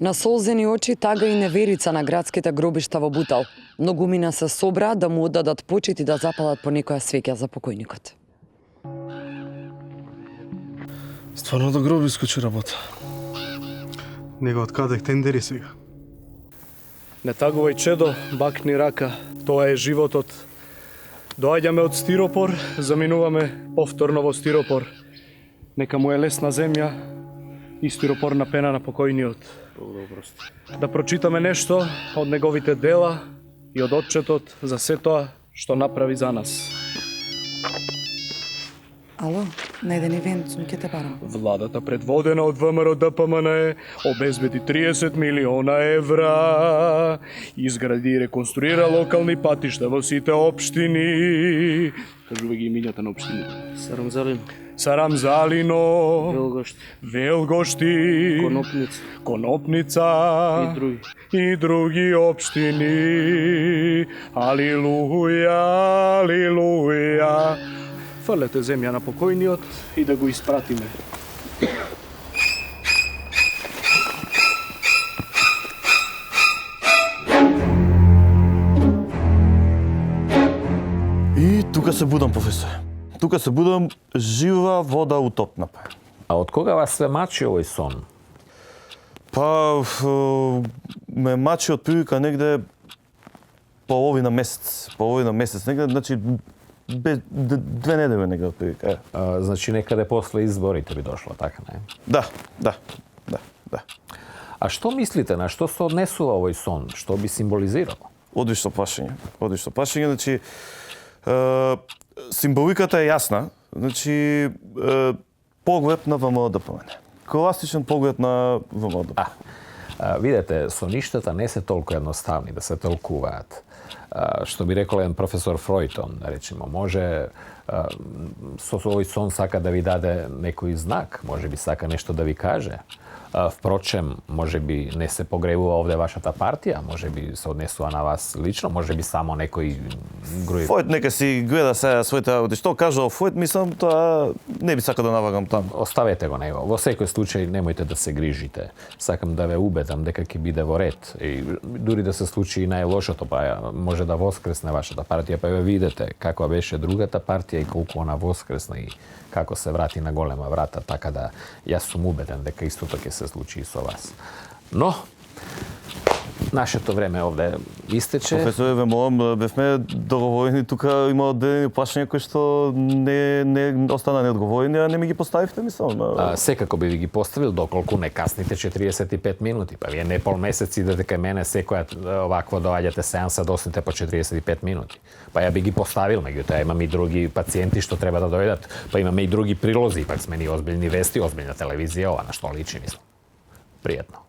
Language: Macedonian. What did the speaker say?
На солзени очи тага и неверица на градските гробишта во Бутал. Многумина се собраат да му оддадат почит и да запалат по некоја свеќа за покојникот. Стварно до гроб искочи работа. Нега откадех тендери сега. Не тагувај чедо, бакни рака. Тоа е животот. Доаѓаме од стиропор, заминуваме повторно во стиропор. Нека му е лесна земја и стиропорна пена на покојниот. Да прочитаме нешто од неговите дела и од отчетот за се тоа што направи за нас. Ало, на еден ивент сум ќе те барам. Владата предводена од ВМРО ДПМН обезбеди 30 милиона евра, изгради и реконструира локални патишта во сите општини. Кажувај ги имињата на општините. Сарамзалино, Велгошти, Конопница и други општини. Алилуја, алилуја. Фрлете земја на покојниот и да го испратиме. И тука се будам, професор. Тука се будам жива вода утопна. А од кога вас све мачи овој сон? Па, ме мачи од прилика негде половина месец. Негде, значи, 2 недели негде од прилика. Значи некаде после изборите би дошло, така не? Да. А што мислите, на што се однесува овој сон? Што би символизирал? Одлично прашање, значи, символиката е јасна. Значи, поглед на ВМРО ДПМН. Класичен поглед на ВМРО ДПМН. Видете, соништата не се толку едноставни да се толкуваат. Што би рекол еден професор Фројтон, речемо, може со овој сон сака да ви даде некој знак, може би сака нешто да ви каже. Впрочем, може би не се погребува овде вашата партија, може би се однесува на вас лично, може би само некој груј... Фојт нека си гледа сега своите работи. Што кажал Фојт, мислам, тоа не би сакал да навагам таму. Оставете го него. Во секој случај немојте да се грижите. Сакам да ве убедам дека ќе биде во ред. И дури да се случи и најлошото, па може да воскресне вашата партија, па ве видите каква беше другата партија и колку она воскресна и како се врати на голема врата, така да јас сум убеден дека истото ќе се случи и со вас. Но, нашето време овде истече. Професоре, ве молам, бевме договорени, тука има одделени прашања кои што не остана неодговорени, а не ми ги поставивте, мислам. Секако би ви ги поставил доколку не касните 45 минути. Па вие не пол месец идете кај мене секоја овакво доаѓате сеанса да осните по 45 минути. Па ја би ги поставил, меѓутоа имам и други пациенти што треба да дојдат, па имаме и други прилози, пак сме ни озбилни вести, озбилна телевизија, ова на што личи, мислам. Пријатно.